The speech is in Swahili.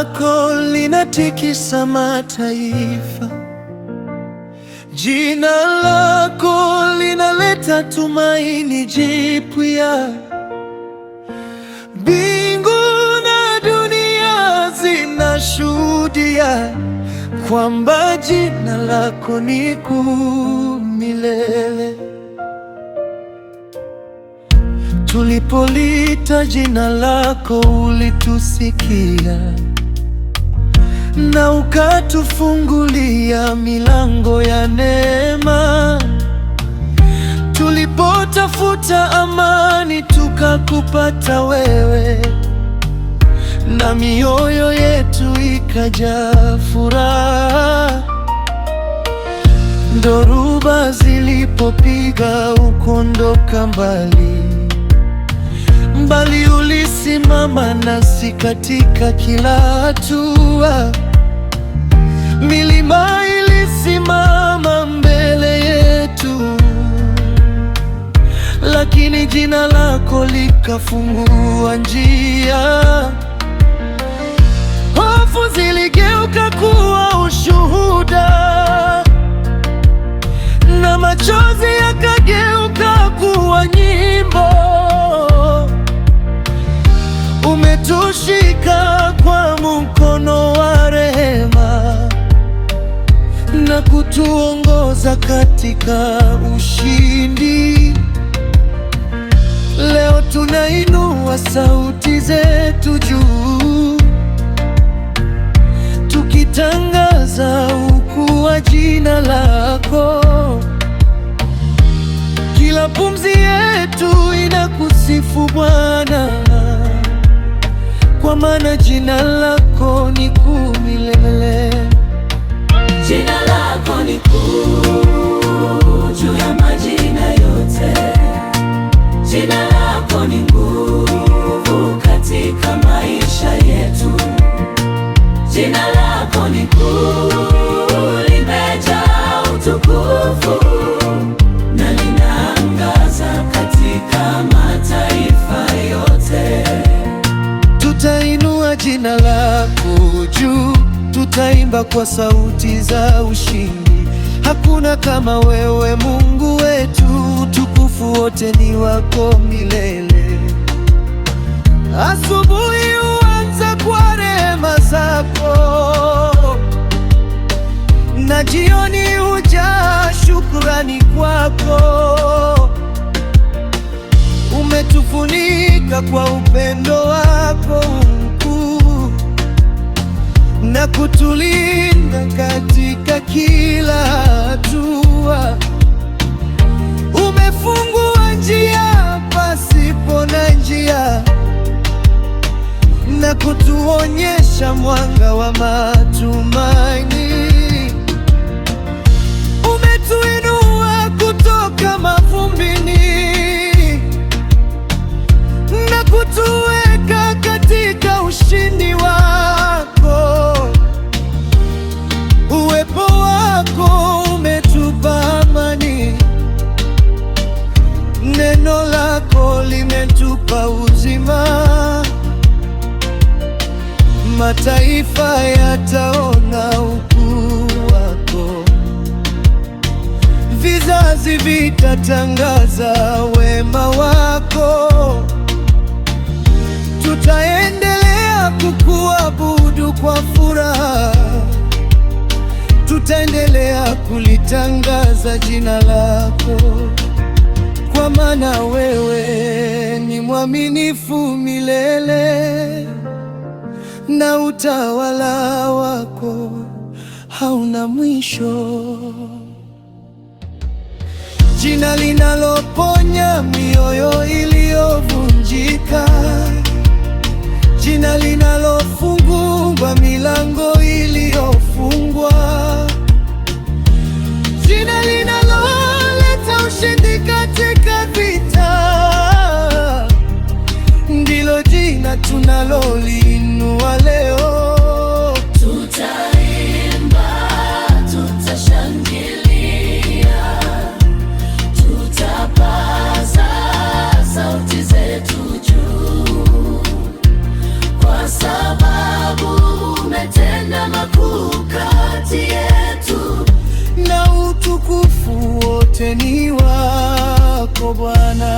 lako linatikisa mataifa, jina lako linaleta tumaini jipya. Mbingu na dunia zinashuhudia kwamba jina lako ni kuu milele. Tulipoliita jina lako ulitusikia, na ukatufungulia milango ya neema. Tulipotafuta amani tukakupata wewe, na mioyo yetu ikajaa furaha. Dhoruba zilipopiga ukondoka mbali, ulisimama nasi katika kila hatua. Milima ilisimama mbele yetu, lakini jina lako likafungua njia. Hofu ziligeuka kuwa ushuhuda, na machozi yakageuka kuwa nyimbo. Umetushika kwa mkono wa rehema na kutuongoza katika ushindi. Leo tunainua sauti zetu juu, tukitangaza ukuu wa jina lako. Kila pumzi yetu inakusifu Bwana, kwa maana jina lako ni kuu milele. Jina lako ni kuu juu ya majina yote. Jina lako ni nguvu katika maisha yetu. Jina lako ni kuu, limejaa utukufu na linaangaza katika mataifa yote. Tutainua jina lako juu, tutaimba kwa sauti za ushindi. Hakuna kama wewe Mungu wetu, utukufu wote ni wako milele. Asubuhi huanza kwa rehema zako, na jioni hujaa shukrani kwako. Umetufunika kwa upendo wako mkuu, na kutulinda katika kila hatua. Umefungua njia pasipo na njia, na kutuonyesha mwanga wa matumaini. Umetuinua kutoka mavumbini na kutuweka katika ushindi wako. Uwepo wako umetupa amani, neno lako limetupa uzima. Mataifa yataona ukuu wako, vizazi vitatangaza wema wako. Tutaendelea kukuabudu kwa furaha, tutaendelea kulitangaza jina lako, kwa maana wewe ni mwaminifu milele, na utawala wako hauna mwisho. Jina linaloponya mioyo iliyovunjika, jina linalofungua milango iliyofungwa, jina linaloleta ushindi katika vita, ndilo jina tunalolinua leo. Tutaimba, tutashangilia, tutapaza sauti zetu juu, kwa sababu wote ni wako Bwana.